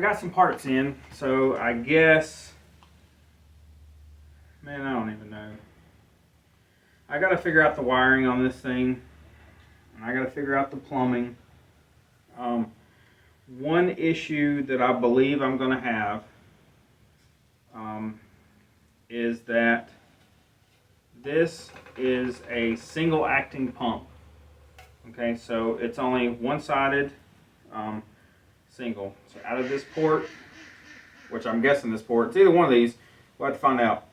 got some parts in, so I guess, man, I don't even know. I got to figure out the wiring on this thing, and I got to figure out the plumbing. One issue that I believe I'm going to have is that this is a single acting pump. Okay, so it's only one-sided, single. So out of this port, which I'm guessing this port, it's either one of these, we'll have to find out.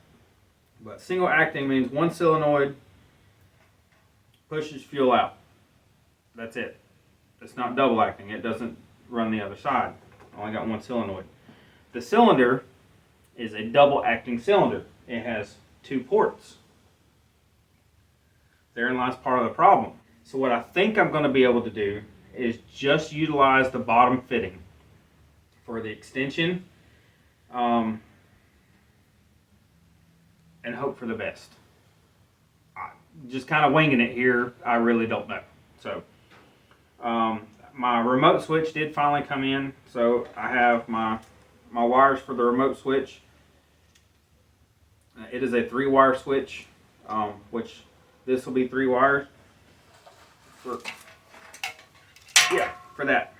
But single acting means one solenoid pushes fuel out. That's it. It's not double acting. It doesn't run the other side. I only got one solenoid. The cylinder is a double acting cylinder. It has two ports. Therein lies part of the problem. So what I think I'm going to be able to do is just utilize the bottom fitting for the extension, and hope for the best. Just kind of winging it here. I really don't know. So my remote switch did finally come in. So I have my wires for the remote switch. It is a 3-wire switch, which this will be 3 wires for that.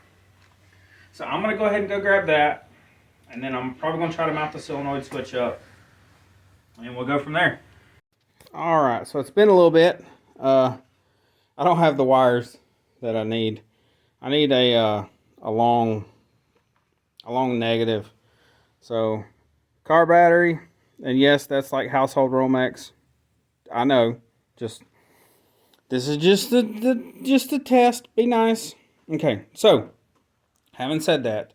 So I'm going to go ahead and go grab that, and then I'm probably going to try to mount the solenoid switch up, and we'll go from there. All right, so it's been a little bit. I don't have the wires that I need. I need a long negative. So car battery, and yes, that's like household Romex. I know. This is just a test. Be nice. Okay, so having said that,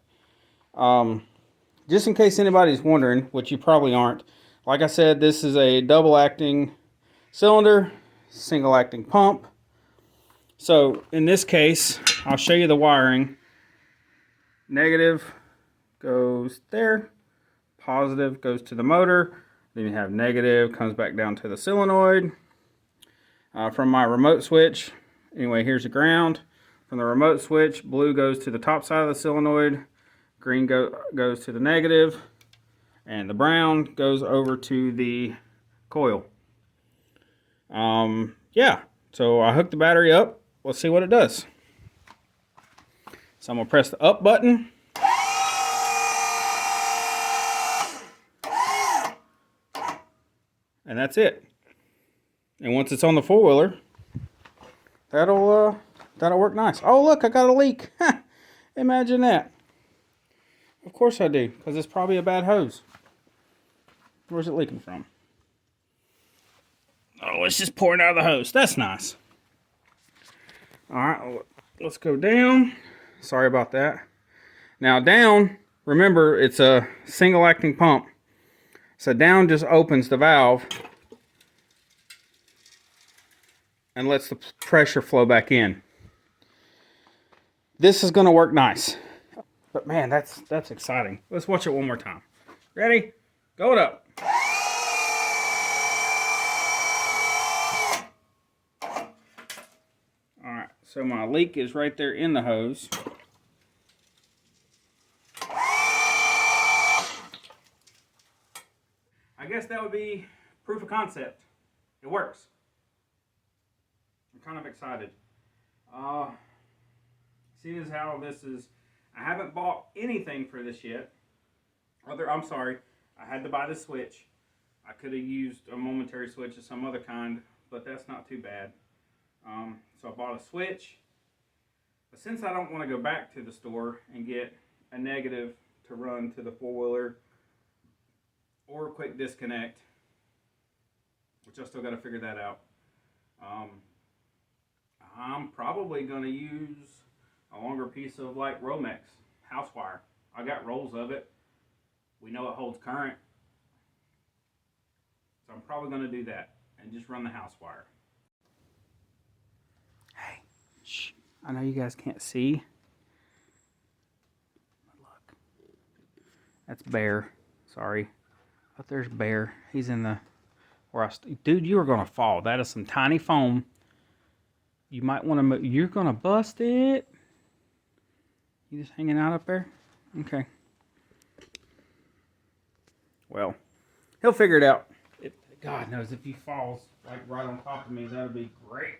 just in case anybody's wondering, which you probably aren't, like I said, this is a double acting cylinder, single acting pump. So in this case, I'll show you the wiring. Negative goes there, positive goes to the motor, then you have negative comes back down to the solenoid. From my remote switch, anyway, here's the ground. From the remote switch, blue goes to the top side of the solenoid, green goes to the negative, and the brown goes over to the coil. Yeah, so I hooked the battery up. Let's see what it does. So I'm going to press the up button. And that's it. And once it's on the four-wheeler, that'll work nice. Oh, look, I got a leak. Imagine that. Of course I do, because it's probably a bad hose. Where's it leaking from? Oh, it's just pouring out of the hose. That's nice. All right, let's go down. Sorry about that. Now down, remember, it's a single acting pump. So down just opens the valve and lets the pressure flow back in. This is going to work nice. But man, that's exciting. Let's watch it one more time. Ready? Go it up. All right, so my leak is right there in the hose. I guess that would be proof of concept. It works. I'm kind of excited. Seeing as how this is, I haven't bought anything for this yet. I'm sorry, I had to buy the switch. I could have used a momentary switch of some other kind, but that's not too bad. So I bought a switch. But since I don't want to go back to the store and get a negative to run to the four-wheeler or a quick disconnect, which I still got to figure that out, I'm probably going to use a longer piece of like Romex house wire. I got rolls of it. We know it holds current. So I'm probably going to do that and just run the house wire. Hey, shh. I know you guys can't see. But look. That's Bear. Sorry. But there's Bear. He's in the... Dude, you are going to fall. That is some tiny foam. You might want to move. You're going to bust it. You just hanging out up there? Okay. well, he'll figure it out. God knows if he falls like right on top of me, that would be great.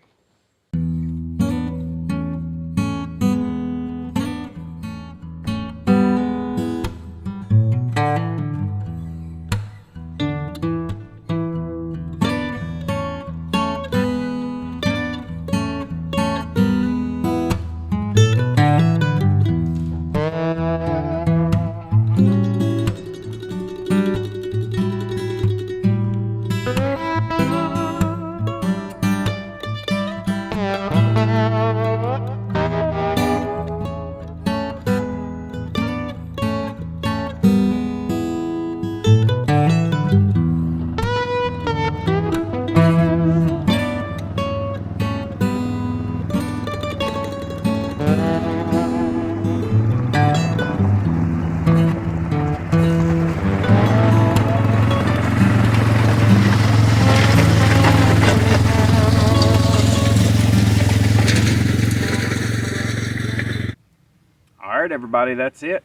Alright everybody, that's it.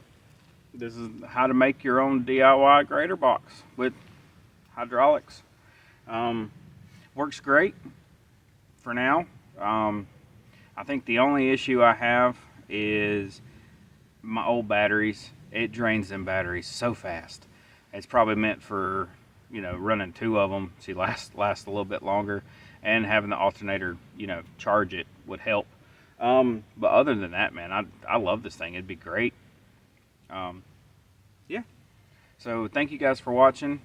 This is how to make your own DIY grater box with hydraulics. Works great for now. I think the only issue I have is my old batteries. It drains them batteries so fast. It's probably meant for, you know, running 2 of them to last a little bit longer, and having the alternator, you know, charge it would help. But other than that, man, I love this thing. It'd be great. Yeah. So thank you guys for watching.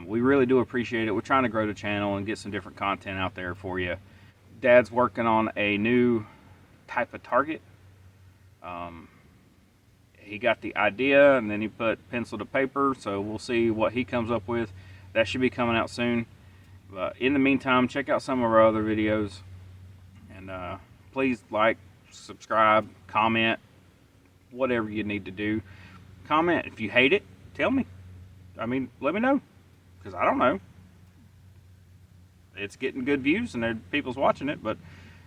We really do appreciate it. We're trying to grow the channel and get some different content out there for you. Dad's working on a new type of target. He got the idea and then he put pencil to paper, so we'll see what he comes up with. That should be coming out soon. But in the meantime, check out some of our other videos, and please like, subscribe, comment, whatever you need to do. Comment. If you hate it, tell me. I mean, let me know, because I don't know. It's getting good views and people's watching it, but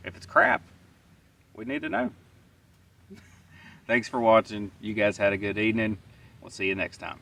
if it's crap, we need to know. Thanks for watching. You guys had a good evening. We'll see you next time.